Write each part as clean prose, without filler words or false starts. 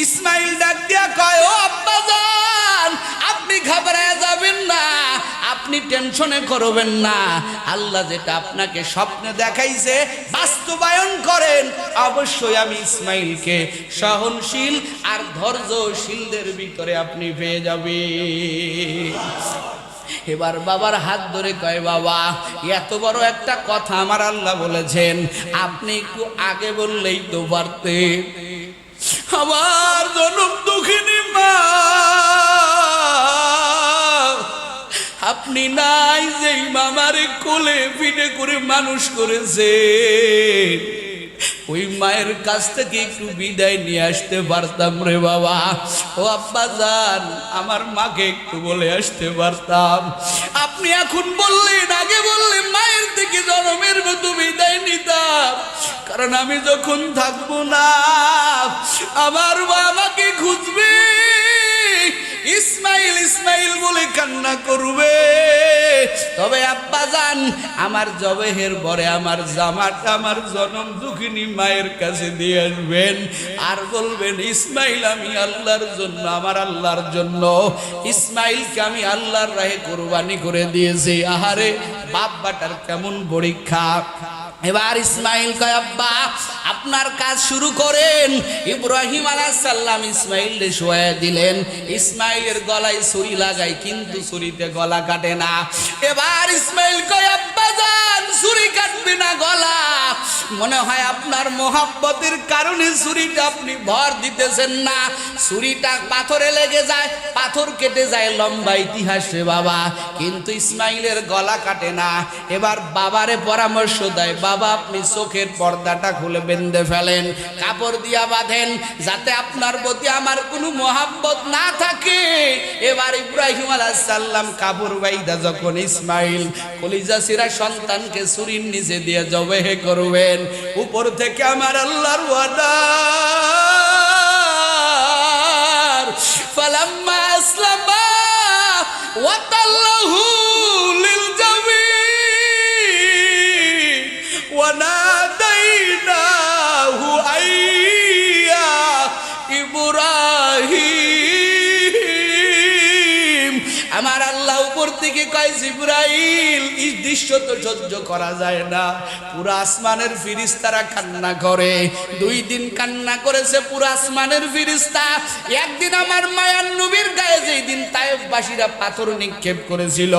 ইসমাইল ডাক দিয়া কয়, ও আব্বাজান, আপনি ঘাবড়ায় যাবেন না, আপনি টেনশনে করবেন না। আল্লাহ যেটা আপনাকে স্বপ্নে দেখাইছে বাস্তবায়ন করেন। অবশ্যই আমি ইসমাইলকে সহনশীল আর ধৈর্যশীলদের ভিতরে আপনি পেয়ে যাবেন। এবার বাবার হাত ধরে কয়, বাবা, এত বড় একটা কথা আমার আল্লাহ বলেছেন, আপনি একটু আগে বললেই তো পারতেন। আমার জনম দুঃখিনী মা, আপনি নাই যেই মামারে কোলে পিঠে করে মানুষ করেছে, ওই মায়ের কাছ থেকে একটু বিদায় নিয়ে আসতে পারতাম রে বাবা। ও আব্বাজান, আমার মাকে একটু বলে আসতে পারতাম। আপনি এখন বললেন, আগে বললেন মায়ের থেকে জনমের মতো বিদায় নিতাম, কারণ আমি যখন থাকবো না আমার মা আমাকে খুঁজবে, ইসমাইল ইসমাইল বলে কান্না করবে। তবে আব্বাজান, আমার জবেহের পরে আমার জামাটা আমার জনম দুঃখিনী মায়ের কাছে দিয়ে আসবেন, আর বলবেন, ইসমাইল আমি আল্লাহর জন্য, আমার আল্লাহর জন্য ইসমাইলকে আমি আল্লাহর রাহে কোরবানি করে দিয়েছি। আহারে, বাপ বাটার কেমন পরীক্ষা। এবার ইসমাইল কয়, আব্বা, আপনার কাজ শুরু করেন। ইব্রাহিম আলাইহিস সালাম ইসমাইলকে শোয়া দিলেন। ইসমাইলের গলায় ছুরি লাগাই, কিন্তু ছুরিতে গলা কাটে না। এবার ইসমাইল কয়, আব্বা জান, ছুরি কাটবে না গলা। মনে হয় আপনার মোহাব্বতের কারণে ছুরিটা আপনি ভর দিতেছেন না। ছুরিটা পাথরে লেগে যায়, পাথর কেটে যায়, লম্বা ইতিহাস রে বাবা, কিন্তু ইসমাইলের গলা কাটে না। এবার বাবারে পরামর্শ দেয়, বাবা, আপনি চোখের পর্দাটা খুলে বেঁধে ফেলেন, কাপড় দিয়া বাঁধেন, যাতে আপনার প্রতি আমার কোনো মোহাব্বত না থাকে। এবার ইব্রাহিম আলাইহিস সালাম কাপড় বাইদা যখন ইসমাইল কলিজা সিরা সন্তানকে ছুরির নিচে দিয়ে জবেহ করবেন, উপর থেকে আমার আল্লাহর ওয়াদা, ফালাম্মা আসলামা ওয়া তাল্লাহু লিল জাবিন ওয়া নাদাইনাহু আইয়া ইব্রাহিম। আমার আল্লাহ উপর থেকে কয়, জিবরাইল, এই দৃশ্য তো সহ্য করা যায় না। পুরো আসমানের ফেরেশতারা কান্না করে। 2 দিন কান্না করেছে পুরো আসমানের ফেরেশতা। একদিন আমার মায়ার নবীর গায়ে যেই দিন তায়েফবাসীরা পাথর নিক্ষেপ করেছিল,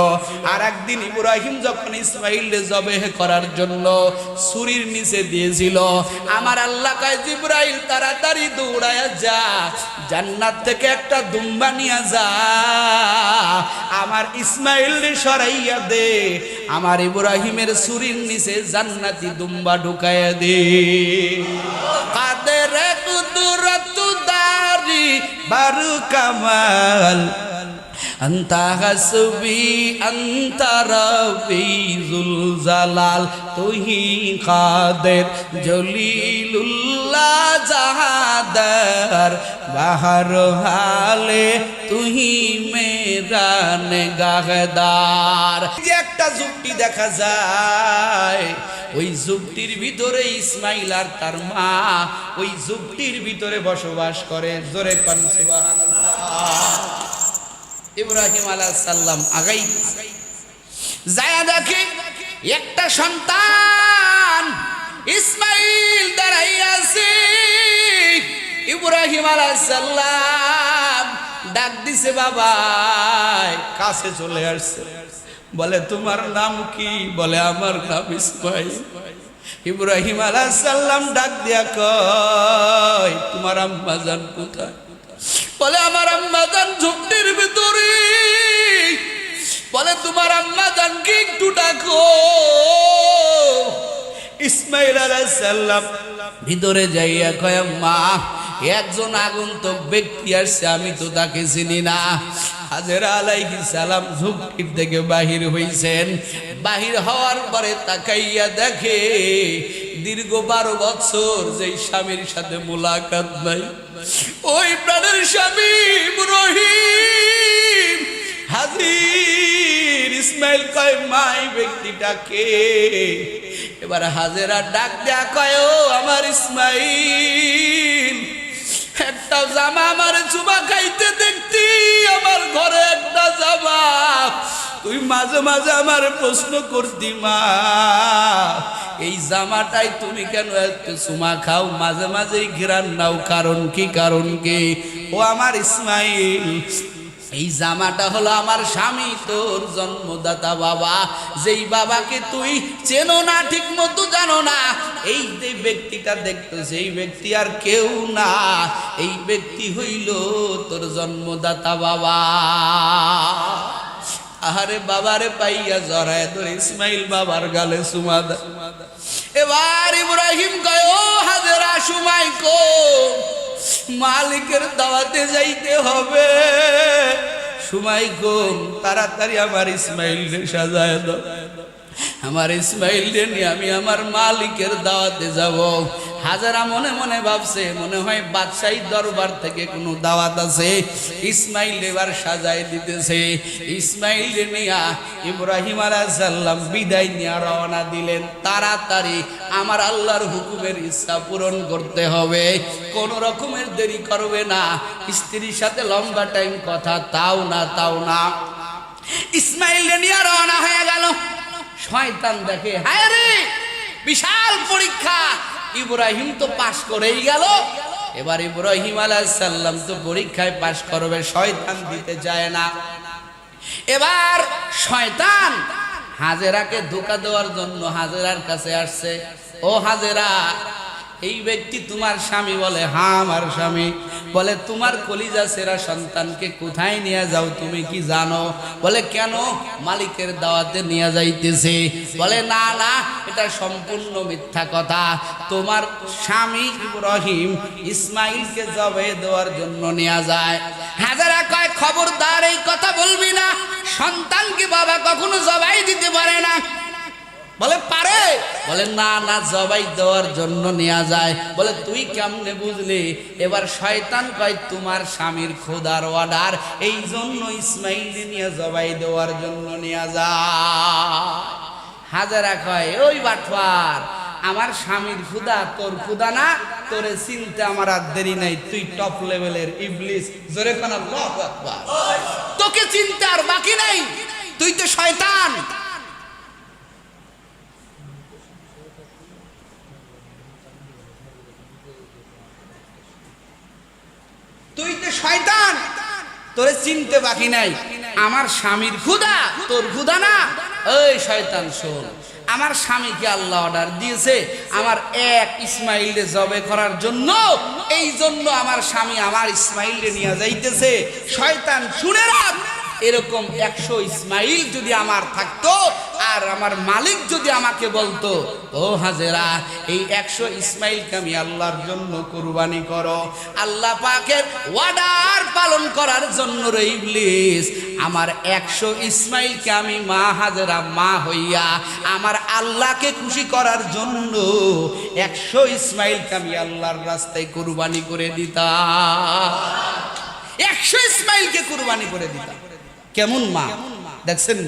আর একদিন ইব্রাহিম যখন ইসমাইলকে জবেহ করার জন্য ছুরির নিচে দিয়েছিল, আমার আল্লাহ কয়, জিবরাইল, তাড়াতাড়ি দৌড়ায়া যা, জান্নাত থেকে একটা দুম্বা নিয়ে যা, আমার ইসমাইলকে সরাইয়া দে, আমার ইব্রাহিমের ছুরির নিচে জান্নাতি দুম্বা ঢুকাইয়া দে। কাদের কুদরতু দারি বারু কামাল, আন্তা হাসবি আন্তা রব্বি যুল জালাল, তুহি কাদের জলিলুল্লাহ জাহাদার, বাহার হালে তুহি মেরা নেগাহদার। যে একটা যুক্তি দেখা যায়, ওই যুক্তির ভিতরে ইসমাইল আর তার মা ওই যুক্তির ভিতরে বসবাস করে। জোরে কোন সুবহানাল্লাহ। ইব্রাহিম আলাইহিস সালাম আগাই যায়া দেখে একটা সন্তান ইসমাইল দাঁড়াইয়া আছে। ইব্রাহিম আলাইহিস সালাম ডাক দিছে, বাবা, কাছে চলে আসছে। বলে, তোমার নাম কি? বলে, আমার নাম ইসমাইল। ইব্রাহিম আলাইহিস সালাম ডাক দিয়া কয়, তোমার আম্মা জান কোথায়? বলে, আমার আম্মা জান ঝুপড়ির ভিতরে। বলে, তোমার আম্মা জানকে একটু ডাকো। ইসমাইল আলাইহিস সালাম ভিতরে যাইয়া কয়, আম্মা, একজন আগন্তুক ব্যক্তি আসছে, আমি তো তাকে চিনি না। হাজেরা আলাইহিস সালাম ঝুপড়ির থেকে বাহির হইছেন। বাহির হওয়ার পরে তাকাইয়া দেখে দীর্ঘ 12 বছর যেই স্বামীর সাথে মোলাকাত নাই, ওই প্রাণের স্বামী ইব্রাহিম হাজির। ইসমাইল কয়, মাই ব্যক্তিটা কে? এবার হাজেরা ডাক দেয়া কয়, ও আমার ইসমাইল, একটা জামা আমার চুমা খাইতে দেখতি, আমার ঘরে একটা জামা। তুই মাঝে মাঝে আমার প্রশ্ন করতি, মা এই জামাটাই তুমি কেন একটু চুমা খাও, মাঝে মাঝেই ঘেরান নাও, কারণ কি? কারণ কি? ও আমার ইসমাইল, এই জামাটা হলো আমার স্বামী, তোর জন্মদাতা বাবা, যেই বাবাকে তুই চেনো না, ঠিক মতো জানো না। এই যে ব্যক্তিটা দেখতেছে, এই ব্যক্তি আর কেউ না, এই ব্যক্তি হইল তোর জন্মদাতা বাবা। আরে বাবারে পাইয়া জড়ায় তোর ইসমাইল বাবার গালে চুমা দেয়। এবার ইব্রাহিম কয়, ও হাজেরা, সময় কো, মালিকের দাওয়াতে যাইতে হবে, সময় কম, তাড়াতাড়ি আমার ইসমাইল রে সাজায় দাও। আমার ইসমাইল রে নিয়ে আমি আমার মালিকের দাওয়াতে যাব। হাজারা মনে মনে ভাবছে, মনে হয় বাদশাহী দরবার থেকে কোনো দাওয়াত আছে। ইসমাইল এবার সাজায় দিতেছে। ইসমাইল রে নিয়া ইব্রাহিম আলাইহিস সালাম বিদায় নিয়ে রওনা দিলেন। তাড়াতাড়ি আমার আল্লাহর হুকুমের ইচ্ছা পূরণ করতে হবে, কোন রকমের দেরি করবে না। স্ত্রীর সাথে লম্বা টাইম কথা, তাও না। ইসমাইল রে নিয়ে রওনা হয়ে গেল। শয়তান দেখে, হায় রে, বিশাল পরীক্ষা, ইব্রাহিম তো পাশ করেই গেল, এবার ইব্রাহিম আলাইহিস সালাম তো পরীক্ষায় পাশ করবে, শয়তান দিতে চায় না। এবার শয়তান হাজেরাকে ধোঁকা দেওয়ার জন্য হাজেরার কাছে আসছে। ও হাজেরা, এই ব্যক্তি তোমার স্বামী? বলে হ্যাঁ আমার স্বামী। বলে তোমার কলিজা সেরা সন্তানকে কোথায় নিয়ে যাও তুমি কি জানো? বলে কেন? মালিকের দাওয়াতে নিয়ে যাইতেছে। বলে না, এটা সম্পূর্ণ মিথ্যা কথা, তোমার স্বামী ইব্রাহিম ইসমাইলকে জবাই দেওয়ার জন্য নিয়ে যায়। হাজারা কয়, খবরদার এই কথা বলবি না, সন্তানকে বাবা কখনো জবাই দিতে পারে না। বলে পারে? বলে না, জবাই দেওয়ার জন্য নিয়ে যায়। বলে তুই কেমনে বুঝলি? এবার শয়তান কয়, তোমার স্বামীর খোদার অর্ডার, এই জন্য ইসমাইল নিয়ে জবাই দেওয়ার জন্য নিয়ে যায়। হাজারা কয়, ওই বাটওয়ার, আমার স্বামীর খুদা তোর খুদা না, তোরে চিনতে আমার আর দেরি নাই, তুই টপ লেভেলের ইবলিস। জোরে কোন আল্লাহু আকবার। তোকে চিনতে আর বাকি নাই, তুই তো শয়তান। তুই তো শয়তান, তোরে চিনতে বাকি নাই। আমার স্বামীর খুদা তোর খুদা না। এই শয়তান শোন, আমার স্বামীকে আল্লাহ অর্ডার দিয়েছে আমার এক ইসমাইলকে জবাই করার জন্য, এই জন্য আমার স্বামী আমার ইসমাইলকে নিয়ে যাইতেছে। শয়তান শুনে রাখ, এরকম 100 ইসমাইল যদি আমার থাকতো, আর আমার মালিক যদি আমাকে বলতো, ও হাজেরা, এই 100 ইসমাইলকে আমি আল্লাহর জন্য কুরবানি করো, আল্লাহ পাকের ওয়াদার পালন করার জন্য রে ইবলিস, আমার 100 ইসমাইলকে আমি মা হাজেরা মা হইয়া আমার আল্লাহকে খুশি করার জন্য 100 ইসমাইলকে আমি আল্লাহর রাস্তায় কুরবানি করে দিতাম। 100 ইসমাইলকে কুরবানি করে দিতাম। কেমন মা দেখছেন?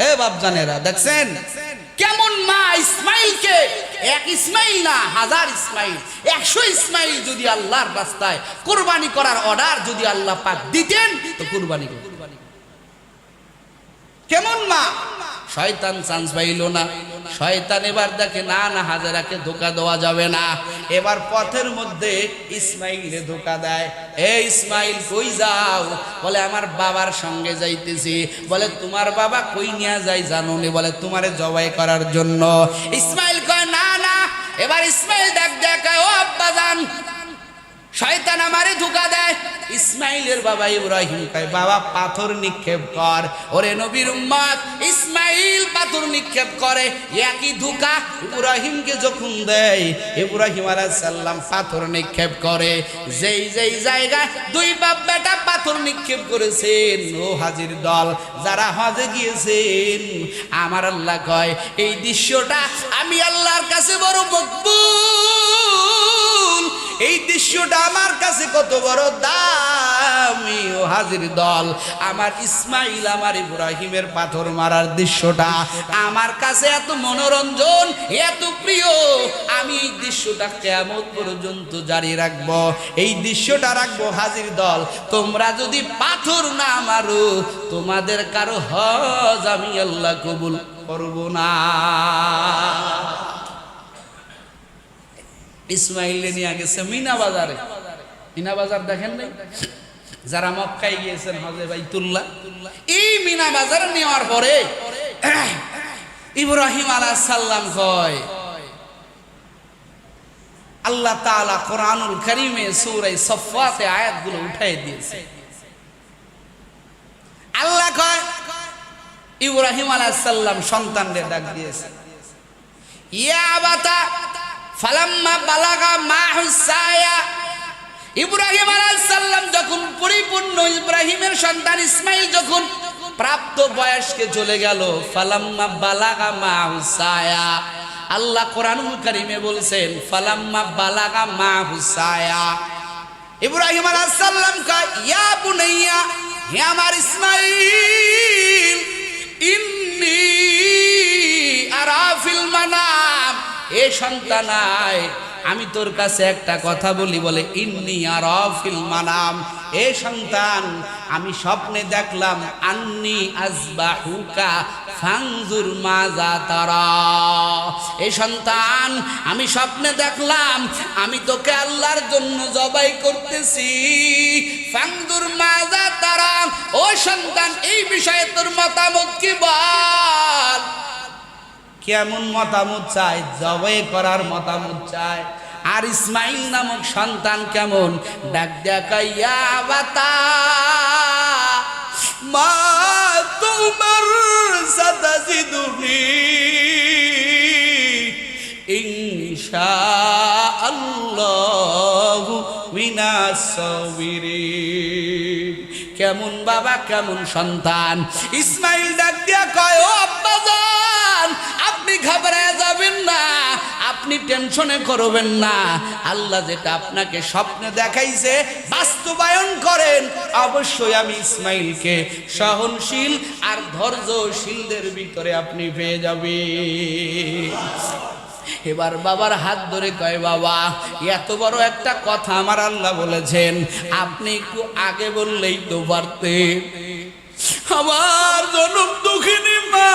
এ বাপজানেরা দেখছেন কেমন মা? ইসমাইলকে, এক ইসমাইল না, 1000 ইসমাইল, 100 ইসমাইল যদি আল্লাহর রাস্তায় কুরবানি করার অর্ডার যদি আল্লাহ পাক দিতেন তো কুরবানি করতেন। কেমন মা? শয়তান চান্স পাইল না। শয়তান এবার দেখে না, হাজেরাকে ধোঁকা দেওয়া যাবে না। এবার পথের মধ্যে ইসমাইলে ধোঁকা দেয়। এ ইসমাইল কই যাও? বলে আমার বাবার সঙ্গে যাইতেছি। বলে তোমার বাবা কই নিয়ে যায় জানো নি? বলে তোমারে জবাই করার জন্য। ইসমাইল কয় না। এবার ইসমাইল দেখায়, ও আব্বা জান, শয়তান আমারে ধোঁকা দেয়। ইসমাইলের বাবা ইব্রাহিম কয়, বাবা পাথর নিক্ষেপ কর। ওরে নবীর উম্মত, ইসমাইল পাথর নিক্ষেপ করে। একই ধোঁকা ইব্রাহিমকে যখন দেয়, ইব্রাহিম আলাইহিস সালাম পাথর নিক্ষেপ করে। যেই জায়গায় দুই বাপ বেটা পাথর নিক্ষেপ করেছেন, ও হাজির দল যারা হজে গিয়েছেন, আমার আল্লাহ কয় এই দৃশ্যটা আমি আল্লাহর কাছে বড় মকবুল, এই দৃশ্যটা আমার কাছে কত বড় দামি। ও হাজির দল। আমার ইসমাইল আমার ইব্রাহিমের পাথর মারার দৃশ্যটা আমার কাছে এত মনোরঞ্জন, এত প্রিয়, আমি এই দৃশ্যটা কিয়ামত পর্যন্ত জারি রাখবো। এই দৃশ্যটা রাখবো হাজির দল। তোমরা যদি পাথর না মারো, তোমাদের কারো হজ আমি আল্লাহ কবুল করব না। ইসমাইল নিয়ে গেছে মিনা বাজারে। মিনা বাজার দেখেন নাই? যারা মক্কায় গিয়েছেন হজে বাইতুল্লাহ, এই মিনা বাজারে নেওয়ার পরে ইব্রাহিম আলাইহিস সালাম কয়, আল্লাহ তাআলা কোরআনুল কারীমে সূরা সাফফাতে আয়াতগুলো উঠাই দিয়েছে। আল্লাহ কয় ইব্রাহিম আলাইহিস সালাম সন্তানদের ডাক দিয়েছে, ইয়া আবাতা ফালাম্মা বালাগা মাহুস সায়া। ইব্রাহিম আলাইহিস সালাম যখন পরিপূর্ণ, ইব্রাহিমের সন্তান ইসমাইল যখন প্রাপ্ত বয়সকে চলে গেল, ফালাম্মা বালাগা মাহুস সায়া, আল্লাহ কোরআনুল কারীমে বলছেন ফালাম্মা বালাগা মাহুস সায়া। ইব্রাহিম আলাইহিস সালাম কয়, ইয়া বুনাইয়া, হে আমার ইসমাইল, ইন্নী আরা ফিল মানাম, এ সন্তানায় আমি তোর কাছে একটা কথা বলি। বলে ইন্নী আরা ফিল মানাম, এ সন্তান আমি স্বপ্নে দেখলাম, আন্নী আযবাহুকা ফানজুর মাজা তারা। এ সন্তান আমি স্বপ্নে দেখলাম আমি তোকে আল্লাহর জন্য জবাই করতেছি। ফানজুর মাজা তারা, ও সন্তান এই বিষয়ে তোর মতামত কি বল। কেমন মতামত চায়? জবাই করার মতামত চায়। আর ইসমাইল নামক সন্তান কেমন? ডাক দেখা, ইয়া বাতা মা তুমার সাতাজিদুনি ইনশাআল্লাহু মিনাস সাবিরিন। কেমন বাবা, কেমন সন্তান। ইসমাইল ডাক দিয়া কয়, ও আব্বাজান, আপনি ঘাবড়ায় যাবেন না, আপনি টেনশনে করবেন না। আল্লাহ যেটা আপনাকে স্বপ্নে দেখাইছে বাস্তবায়ন করেন। অবশ্যই আমি ইসমাইলকে সহনশীল আর ধৈর্যশীলদের ভিতরে আপনি পেয়ে যাবেন। এবার বাবার হাত ধরে কয়, বাবা এত বড় একটা কথা আমার আল্লাহ বলেছেন, আপনি একটু আগে বললেই তো পারতেন। আমার জনম দুঃখিনী মা,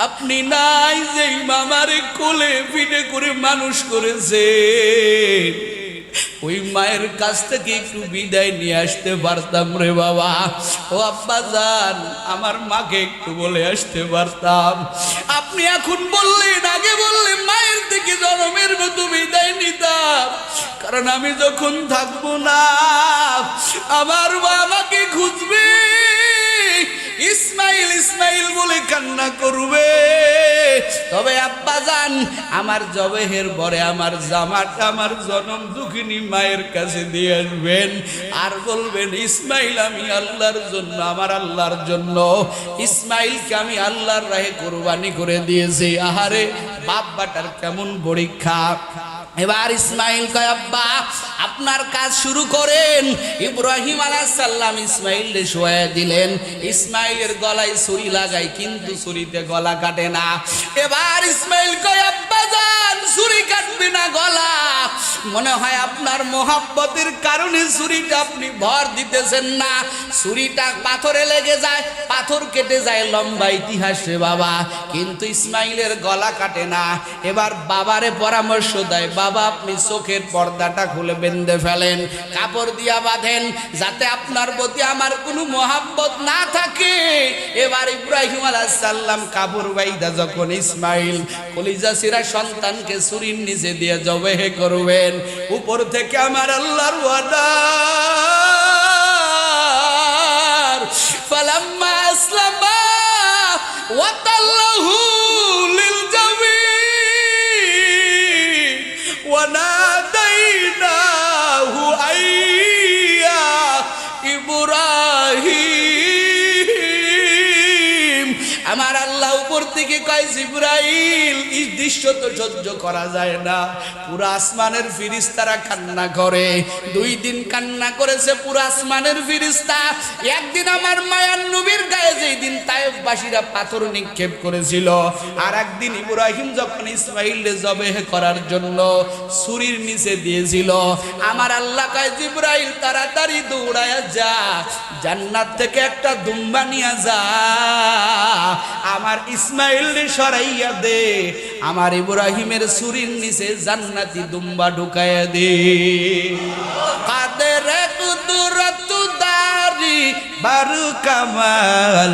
আপনি নাই যেই মামারে কোলে পিঠে করে মানুষ করেছে, ওই মায়ের কাছ থেকে একটু বিদায় নিয়ে আসতে পারতাম রে বাবা। ও আব্বা জান, আমার মাকে একটু বলে আসতে পারতাম। আপনি এখন বললেন, আগে বললে মায়ের থেকে জনমের মতো বিদায় নিতাম। কারণ আমি যখন থাকবো না, আমার মা আমাকে খুঁজবে, ইসমাইল ইসমাইল বলে কান্না করবে। তবে আব্বা জান, আমার জবেহের পরে আমার জামাটা আমার জনম দুঃখিনী মায়ের কাছে দিয়ে আসবেন, আর বলবেন ইসমাইল আমি আল্লাহর জন্য, আমার আল্লাহর জন্য ইসমাইলকে আমি আল্লাহর রাহে কুরবানি করে দিয়েছি। আহারে বাপবাটার কেমন পরীক্ষা। এবার ইসমাইল কয়, আব্বা আপনার কাজ শুরু করেন। ইব্রাহিম আলাইহিস সালাম ইসমাইলকে শোয়া দিলেন। ইসমাইলের গলায় ছুরি লাগাই, কিন্তু ছুরিতে গলা কাটে না। এবার ইসমাইল কয়, আব্বা জান ছুরি কাটবে না গলা, মনে হয় আপনার মোহাব্বতের কারণে ছুরিটা আপনি ভর দিতেছেন না। ছুরিটা পাথরে লেগে যায়, পাথর কেটে যায়, লম্বা ইতিহাস রে বাবা, কিন্তু ইসমাইলের গলা কাটে না। এবার বাবারে পরামর্শ দেয়, বাবা আপনি চোখের পর্দাটা খুলে বেঁধে ফেলেন, কাপড় দিয়া বাঁধেন, যাতে আপনার প্রতি আমার কোনো মোহাব্বত না থাকে। এবার ইব্রাহিম আলাইহিস সালাম কাপড় বাইদা যখন ইসমাইল কলিজা সিরা সন্তানকে ছুরির নিচে দিয়ে জবেহ করবেন, উপর থেকে আমার আল্লাহর ওয়াদা, ফালাম্মা আসলামা ওয়া তাল্লাহু লিল জাবিন ওয়া নাদাইনাহু আইয়া ইব্রাহিম। আমার আল্লাহ উপর থেকে কয়, জিবরাইল দৃশ্য তো সহ্য করা যায় না। পুরো আসমানের ফেরেশতারা কান্না করে, 2 দিন কান্না করেছে পুরো আসমানের ফেরেশতা। একদিন আমার মায়ার নবীর গায়ে যেই দিন তায়েফবাসীরা পাথর নিক্ষেপ করেছিল, আর একদিন ইব্রাহিম যখন ইসমাঈলকে জবেহ করার জন্য ছুরির নিচে দিয়েছিল, আমার আল্লাহ কয় জিবরাইল তাড়াতাড়ি দৌড়ায়া যা, জান্নাত থেকে একটা দুম্বা নিয়ে যা, আমার ইসমাঈলকে সরাইয়া দে, আমার ইব্রাহিমের ছুরির নিচে জান্নাতি দুম্বা ঢুকাইয়া দে। কাদের কুদরত দারি বারু কামাল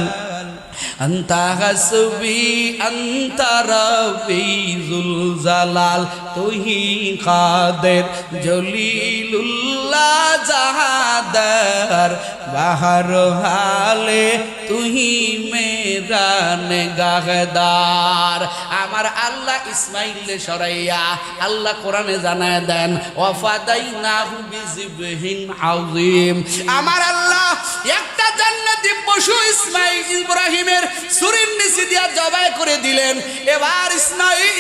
আন্তা হাসবি আন্তা রব্বি যুল জালাল, তুহি কাদের জলিলুল্লাহ জাহাদার, বাহার হালে তুহি মেরা নেগাহদার। আমার আল্লাহ ইসমাঈলকে সরাইয়া আল্লাহ কোরআনে জানায় দেন ওয়াফাদাইনাহু বিযিবহিন আযীম। আমার আল্লাহ একটা জান্নাতি পশু ইব্রাহিমের ছুরির নিচে দিয়া জবাই করে দিলেন। এবার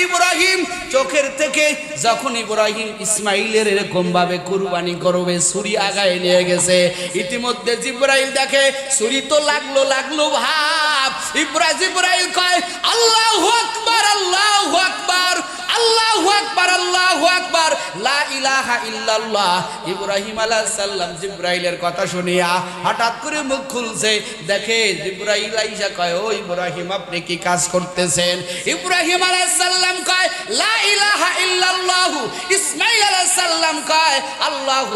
ইব্রাহিম চোখের থেকে যখন ইব্রাহিম ইসমাঈলের এরকম ভাবে কুরবানি করবে, ছুরি আগায় নিয়ে গেছে, ইতিমধ্যে জিবরাইল দেখে ছুরি তো লাগলো ভাব। জিবরাইল কয় আল্লাহু আকবার আল্লাহু আকবার আল্লাহু আকবার আল্লাহু আকবার লা ইলাহা ইল্লাল্লাহ। ইব্রাহিম আলাইহিস সালাম জিবরাইলের কথা শুনিয়া হঠাৎ করে মুখ খুলছে, দেখে জিবরাইল আইসা কয় ও ইব্রাহিম আপনি কি কাজ করতেছেন? ইব্রাহিম আলাইহিস সালাম কয় লা ইলাহা ইল্লাল্লাহ। ইসমাঈল আলাইহিস সালাম কয় আল্লাহু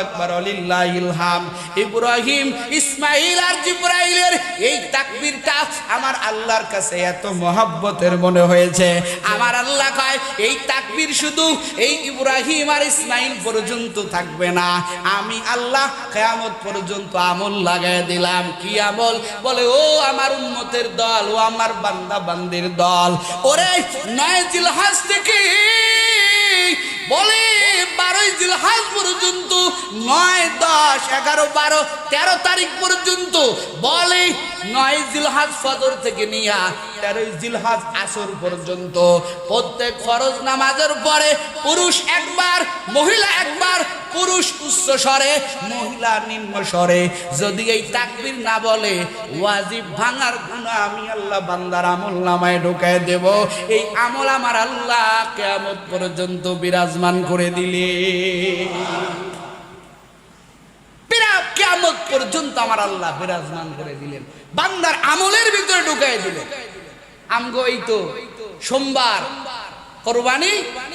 আকবার ওয়ালিল্লাহিল হামদ। ইব্রাহিম ইসমাঈল আর জিবরাইলের এই তাকবীরটা আমার আল্লাহর কাছে এত মহব্বতের মনে হয়েছে। আমার আল্লাহ কয় এই তাকবীর শুধু এই ইব্রাহিম আর ইসমাঈল পর্যন্ত থাকবে না, আমি আল্লাহ কিয়ামত পর্যন্ত আমল লাগায় দিলাম। কি আমল? বলে ও আমার উম্মতের দল, ও আমার বান্দা বান্দির দল, ওরে 9 জিলহজ থেকে বলে 12 জিলহজ পর্যন্ত, 9, 10, 11, 12, 13 তারিখ পর্যন্ত, বলে 9 জিলহজ ফজর থেকে নিয়া 13 জিলহজ আসর পর্যন্ত প্রত্যেক ফরজ নামাজের পরে পুরুষ একবার, মহিলা একবার, পুরুষ উচ্চ স্বরে, মহিলা নিম্ন স্বরে যদি এই তাকবীর না বলে, ওয়াজিব ভাঙার গুনাহ আমি আল্লাহ বান্দার আমলনামায় ঢুকায় দেব। এই আমল আমার আল্লাহ কিয়ামত পর্যন্ত বিরাজমান করে দিলে, কিয়ামত পর্যন্ত আমার আল্লাহ বিরাজমান করে দিলেন, বান্দার আমলের ভিতরে ঢুকায় দিলেন। আমগো এই তো সোমবার কুরবানি,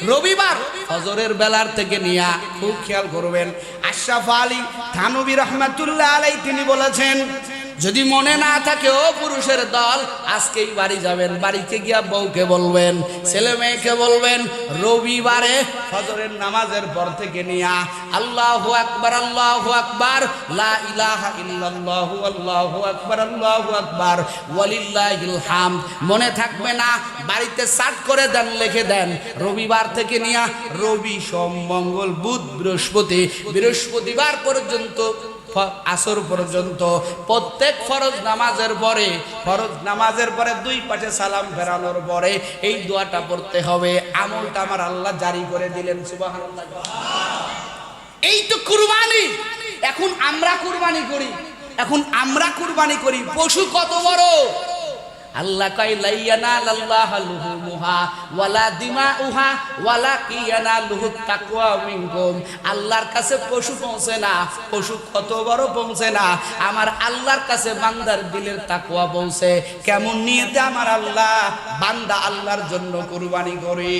রবিবার ফজরের বেলার থেকে নিয়া খুব খেয়াল করবেন। আশরাফ আলী থানভী রাহমাতুল্লাহ আলাইহি তিনি বলেছেন, যদি মনে না থাকে ও পুরুষের দল, আজকেই বাড়ি যাবেন, বাড়িতে গিয়া বউকে বলবেন, ছেলে মেয়েকে বলবেন, রবিবারে ফজরের নামাজের পর থেকে নিয়া আল্লাহু আকবার লা ইলাহা ইল্লাল্লাহু আল্লাহু আকবার ওয়ালিল্লাহিল হামদ। মনে থাকবে না, বাড়িতে সার্চ করে দেন, লিখে দেন, রবিবার থেকে নিয়া রবি, সোম, মঙ্গল, বুধ, বৃহস্পতিবার পর্যন্ত আসর পর্যন্ত প্রত্যেক ফরজ নামাজের পরে 2 পাশে সালাম ফেরানোর পরে এই দোয়াটা পড়তে হবে। আমলটা আমার আল্লাহ জারি করে দিলেন, সুবহানাল্লাহ। এই তো কুরবানি। এখন আমরা কুরবানি করি, পশু কত বড়! আল্লাহ কয় লাইয়ানালাল্লাহু লুহুমুহা ওয়ালা দিমাউহা ওয়ালাকিয়ানালুহুত তাকওয়া মিনকুম। আল্লাহর কাছে পশু পৌঁছে না, পশু কত বড় পৌঁছে না, আমার আল্লাহর কাছে বান্দার দিলের তাকওয়া পৌঁছে। কেমন নিয়তে আমার আল্লাহ বান্দা আল্লাহর জন্য কুরবানি করে।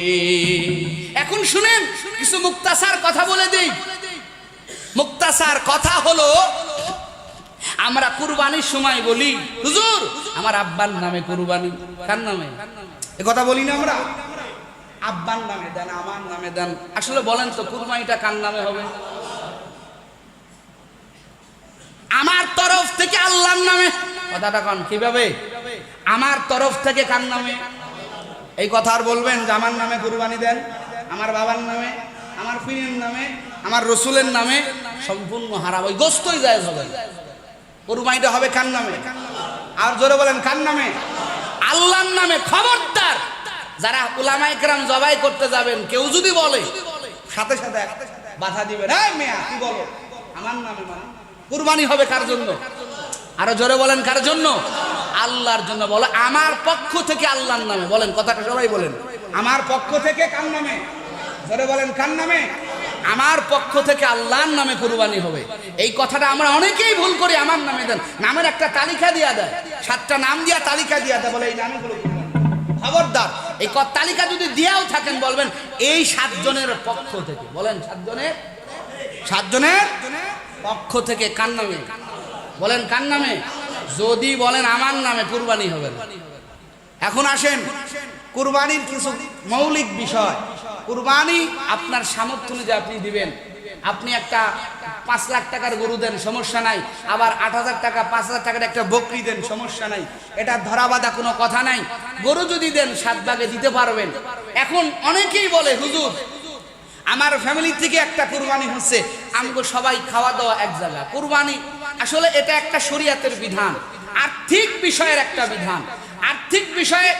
এখন শুনেন, কিছু মুক্তাসার কথা বলে দেই। মুক্তাসার কথা হলো, আমরা কুরবানির সময় বলি হুজুর আমার আব্বার নামে কুরবানি। কার নামে? এ কথা বলি না আমরা? আব্বার নামে দেন, আমার নামে দেন। আসলে বলেন তো কুরবানিটা কার নামে হবে? আমার তরফ থেকে আল্লাহর নামে। কথাটা কোন কিভাবে? আমার তরফ থেকে কার নামে? এই কথা আর বলবেন যে আমার নামে কুরবানি দেন, আমার বাবার নামে, আমার পীরের নামে, আমার রসুলের নামে, সম্পূর্ণ হারাম। ওই গোস্তই জায়েজ হবে। কুরবানিটা হবে কার নামে? আর জোরে বলেন কার নামে? আল্লাহর নামে। খবরদার যারা উলামায়ে কেরাম জবাই করতে যাবেন, কেউ যদি বলে সাথে সাথে বাধা দিবেন, এই মিয়া কি বলো, আমার নামে মানে কুরবানি হবে কার জন্য? আরো জোরে বলেন, কার জন্য? আল্লাহর জন্য। বলে আমার পক্ষ থেকে আল্লাহর নামে। বলেন কথাটা সবাই বলেন, আমার পক্ষ থেকে কার নামে? জোরে বলেন, কার নামে? আমার পক্ষ থেকে আল্লাহর নামে কুরবানি হবে। এই কথাটা আমরা অনেকেই ভুল করি, আমার নামে দেন। নামের একটা তালিকা দিয়া দেয়, 7টা নাম দিয়া তালিকা দিয়া দেয়, বলে এই নামে গুলো কুরবানি। খবরদার, এই তালিকা যদি দিয়াও থাকেন বলবেন এই 7 জনের পক্ষ থেকে। বলেন 7 জনের পক্ষ থেকে। কার নামে? বলেন কার নামে? যদি বলেন আমার নামে, কুরবানি হবে না। এখন আসেন কুরবানির কিছু মৌলিক বিষয়। কুরবানি আপনার সামর্থ্য অনুযায়ী আপনি দিবেন। আপনি একটা 5 লাখ টাকার গরু দেন, সমস্যা নাই। আবার 8,000 টাকা 5,000 টাকার একটা বকরি দেন, সমস্যা নাই। এটা ধরা বাঁধা কোনো কথা নাই। গরু যদি দেন 7 ভাগে দিতে পারবেন। এখন অনেকেই বলে হুজুর আমার ফ্যামিলি থেকে একটা কুরবানি হচ্ছে, আমগো সবাই খাওয়া দাওয়া এক জায়গা। কুরবানি আসলে এটা একটা শরীয়তের বিধান, আর্থিক বিষয়ের একটা বিধান। আর্থিক বিষয়ে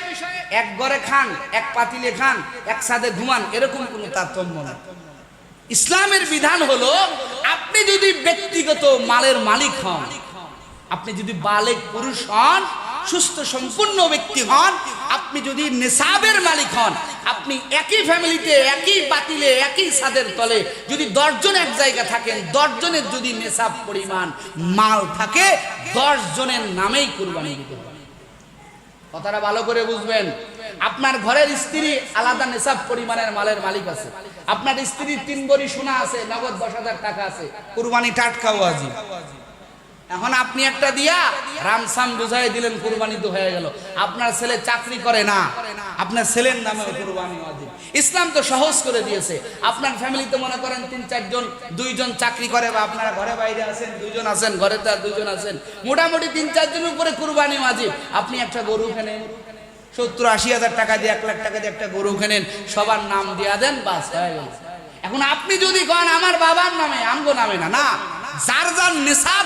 এক ঘরে খান, এক পাতিলে খান, এক ছাদে ঘুমান, এরকম কোনো তারতম্য না। ইসলামের বিধান হলো আপনি যদি ব্যক্তিগত মালের মালিক হন, আপনি যদি বালেগ পুরুষ হন, সুস্থ সম্পূর্ণ ব্যক্তি হন, আপনি যদি নেশাবের মালিক হন, আপনি একই ফ্যামিলিতে একই পাতিলে একই ছাদের তলে যদি 10 জন এক জায়গা থাকেন, 10 জনের যদি নেশাব পরিমাণ মাল থাকে, 10 জনের নামেই কুরবানি দিতে হবে। কথাটা ভালো করে বুঝবেন। আপনার ঘরের স্ত্রী আলাদা নেশাব পরিমাণের মালের মালিক আছে, আপনার স্ত্রীর 3 ভরি সোনা আছে, নগদ 10,000 টাকা আছে, কুরবানি টাটকা ওয়াজিব। এখন আপনি একটা দিয়া রামসাম বুঝাই দিলেন, কুরবানি তো হয়ে গেল। আপনার ছেলে চাকরি করে না, আপনার ছেলের নামে কুরবানি ওয়াজিব। ইসলাম তো সহজ করে দিয়েছে। আপনার ফ্যামিলিতে মনে করেন 3-4 জন, 2 জন চাকরি করে, বা আপনারা ঘরে বাইরে আছেন, 2 জন আছেন, ঘরে তার 2 জন আছেন, মোটামুটি 3-4 জনের উপরে কুরবানি ওয়াজিব। আপনি একটা গরু কেনেন, 70-80 হাজার টাকা দিয়ে, 1 লাখ টাকা দিয়ে একটা গরু কেনেন, সবার নাম দিয়া দেন, বাস হয়ে গেল। এখন আপনি যদি কন আমার বাবার নামে, আমগো নামে না, না, যার যার নেশাব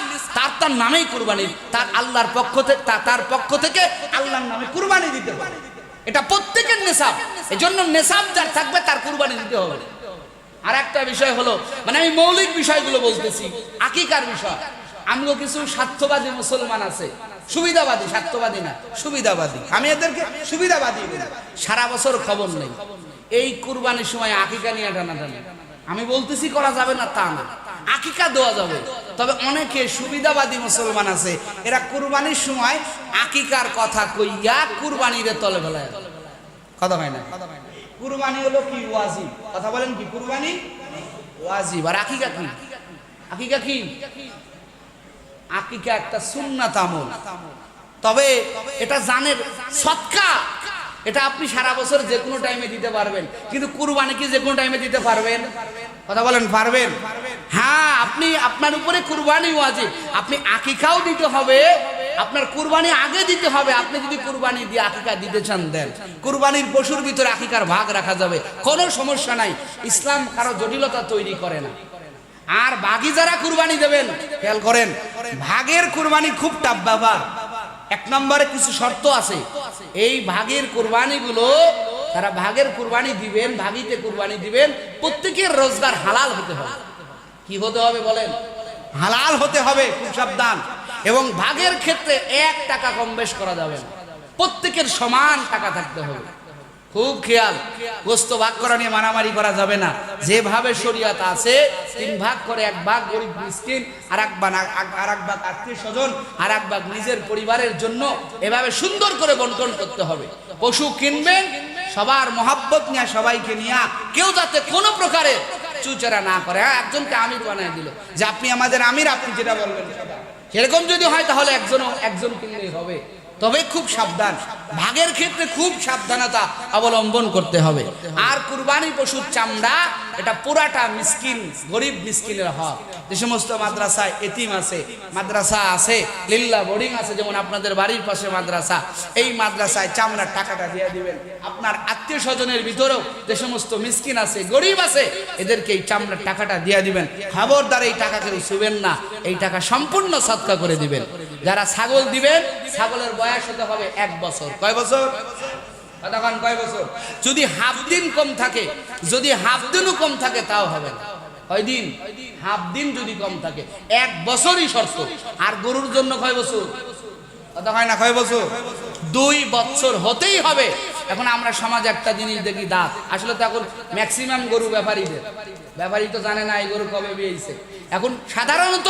তার নামেই কুরবানি, তার আল্লাহর পক্ষ থেকে, তার পক্ষ থেকে আল্লাহর নামে কুরবানি দিতে হবে। এটা প্রত্যেকের নেশাব, এজন্য নেশাব যার থাকবে তার কুরবানি দিতে হবে। আর একটা বিষয় হলো, মানে আমি মৌলিক বিষয়গুলো বলতেছি, আকিকার বিষয়। আমগো কিছু স্বার্থবাদী মুসলমান আছে, সুবিধাবাদী, স্বার্থবাদী না, সুবিধাবাদী। আমি এদেরকে সুবিধাবাদী বলি। সারা বছর খবর নেই, এই কুরবানির সময় আকিকা নিয়ে টানাটানি। আমি বলতেছি করা যাবে না তা না, আকিকা দেওয়া যাবে। তবে অনেকে সুবিধাবাদী মুসলমান আছে, এরা কুরবানির সময় আকিকার কথা কইয়া কুরবানির তলে ফেলায়। কথা হয় না? কুরবানি হলো কি? ওয়াজিব। কথা বলেন কি? কুরবানি ওয়াজিব। আর আকিকা কি? আকিকা কি? আকিকা একটা সুন্নাত আমল। তবে এটা জানেন সদকা, এটা আপনি সারা বছর যে কোনো টাইমে দিতে পারবেন, কিন্তু কুরবানি কি যে কোনো টাইমে দিতে পারবেন? কথা বলেন, পারবেন? হ্যাঁ, আপনি, আপনার উপরে কুরবানি ওয়াজিব। আপনি আকিকাও দিতে হবে, আপনার কুরবানি আগে দিতে হবে। আপনি যদি কুরবানি দিয়ে আকিকা দিতে চান দেন, কুরবানির পশুর ভিতরে আকিকার ভাগ রাখা যাবে, কোনো সমস্যা নাই। ইসলাম কারো জটিলতা তৈরি করে না। আর বাকি যারা কুরবানি দেবেন, খেয়াল করেন, ভাগের কুরবানি খুব টাফ ব্যাপার। 1 নম্বরে কিছু শর্ত আছে। এই ভাগের কুরবানিগুলো, তারা ভাগের কুরবানি দিবেন, ভাগিতে কুরবানি দিবেন, প্রত্যেকের রোজগার হালাল হতে হবে। কি হতে হবে বলেন? হালাল হতে হবে, খুব সাবধান। এবং ভাগের ক্ষেত্রে 1 টাকা কম বেশ করা যাবে না, প্রত্যেকের সমান টাকা থাকতে হবে। খুব খেয়াল, গোস্ত ভাগ করা নিয়ে মারামারি করা যাবে না। যেভাবে শরীয়ত আছে, 3 ভাগ করে 1 ভাগ গরিব মিসকিন, আর এক ভাগ আত্মীয় স্বজন, আর 1 ভাগ নিজের পরিবারের জন্য, এভাবে সুন্দর করে বন্টন করতে হবে। পশু কিনবেন সবার মহাব্বত নিয়ে, সবাইকে নিয়ে, কেউ যাতে কোনো প্রকারে চুচেরা না করে। হ্যাঁ, একজনকে আমির বানিয়ে দিল যে আপনি আমাদের আমির, আপনি যেটা বলবেন সেরকম যদি হয় তাহলে একজন কিনলেই হবে। তবে খুব সাবধান, ভাগের ক্ষেত্রে খুব সাবধানতা অবলম্বন করতে হবে। আর কুরবানি পশুর চামড়া, এটা পুরাটা মিসকিন, গরিব মিসকিনের হক। যে সমস্ত মাদ্রাসায় এতিম আছে, মাদ্রাসা আছে, লিল্লা বোর্ডিং আছে, যেমন আপনাদের বাড়ির পাশে মাদ্রাসা, এই মাদ্রাসায় চামড়ার টাকাটা দিয়ে দিবেন। আপনার আত্মীয় স্বজনের ভিতরেও যে সমস্ত মিসকিন আছে, গরিব আছে, এদেরকে এই চামড়ার টাকাটা দিয়ে দিবেন। খবরদার এই টাকা কেউ ছুবেন না, এই টাকা সম্পূর্ণ সদকা করে দিবেন। যারা ছাগল দিবেন, ছাগলের বয়স হতে হবে 1 বছর। কয় বছর? কতক্ষণ কয় বছর? যদি হাফ দিন কম থাকে, যদি হাফ দিনও কম থাকে তাও হবে না। কয় দিন? হাফ দিন যদি কম থাকে, 1 বছরই শর্ত। আর গরুর জন্য কয় বছর? কথা হয় না, কয় বছর? 2 বছর হতেই হবে। এখন আমরা সমাজে একটা জিনিস দেখি, দাঁত। আসলে তো এখন ম্যাক্সিমাম গরু ব্যাপারীদের, ব্যাপারী তো জানে না এই গরু কবে বিয়েছে। এখন সাধারণত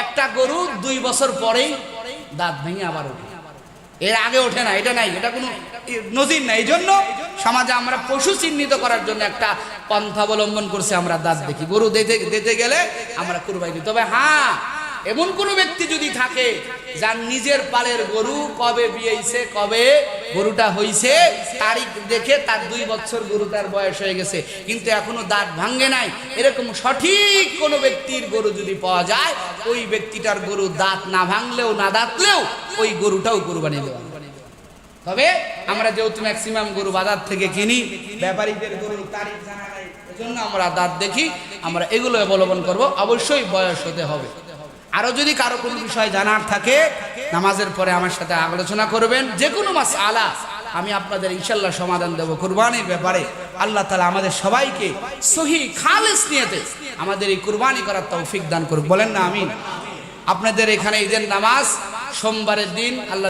একটা গরু 2 বছর পরেই দাঁত ভেঙে আবার ওঠে, এর আগে ওঠে না। এটা নাই, এটা কোনো নজির নাই। এই জন্য সমাজে আমরা পশু চিহ্নিত করার জন্য একটা পন্থা অবলম্বন করছি, আমরা দাঁত দেখি। গরু দিতে গেলে আমরা কুরবানি দিই। তবে হ্যাঁ, এমন কোন ব্যক্তি যদি থাকে যার নিজের পালের গরু কবে বিয়েছে, কবে গরুটা হইছে, তারিখ দেখে তার 2 বছর গরু তার বয়স হয়ে গেছে, কিন্তু এখনো দাঁত ভাঙ্গে নাই, এরকম সঠিক কোন ব্যক্তির গরু যদি পাওয়া যায়, ওই ব্যক্তিটার গরু দাঁত না ভাঙলেও না দাঁতলেও ওই গরুটাও কুরবানি দেওয়া। তবে আমরা যেহেতু ম্যাক্সিমাম গরু বাজার থেকে কিনি, ব্যাপারীদের গরু তারিখ জানা নাই, এজন্য আমরা দাঁত দেখি। আমরা এগুলো অবলম্বন করব। অবশ্যই বয়স হতে হবে। আরো যদি কারো কোনো বিষয় জানার থাকে, নামাজের পরে আমার সাথে আলোচনা করবেন। যে কোনো মাসআলা আমি আপনাদের ইনশাআল্লাহ সমাধান দেব কুরবানির ব্যাপারে। আল্লাহ তাআলা আমাদের সবাইকে সহি খালেস নিয়তে আমাদের এই কুরবানি করার তৌফিক দান করুক। বলেন না আমিন। আপনাদের এখানে ঈদের নামাজ সোমবারের দিন আল্লাহ